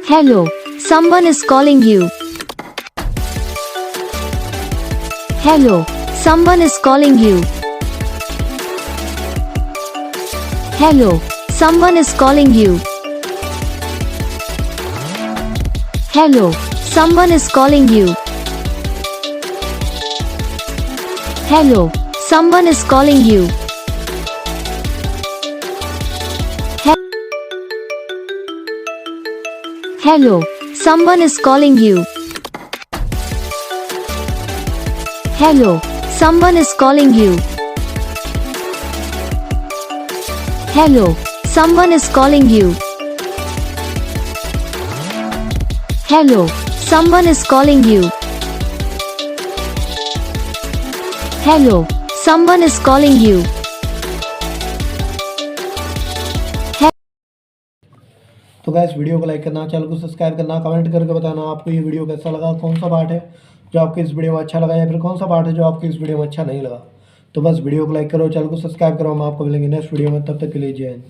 Hello, someone is calling you. Hello, someone is calling you. Hello, someone is calling you. Hello, someone is calling you. Hello, someone is calling you. Hello, someone is calling you. Hello, someone is calling you. Hello, someone is calling you. Hello, someone is calling you. Hello, someone is calling you. तो guys video को like करना, channel को subscribe करना, comment करके बताना आपको ये video कैसा लगा, कौन सा पार्ट है जो आपको इस वीडियो में अच्छा लगा या फिर कौन सा पार्ट है जो आपको इस वीडियो में अच्छा नहीं लगा। तो बस वीडियो को लाइक करो, चैनल को सब्सक्राइब करो। हम आपको मिलेंगे नेक्स्ट वीडियो में, तब तक के लिए जय हिंद।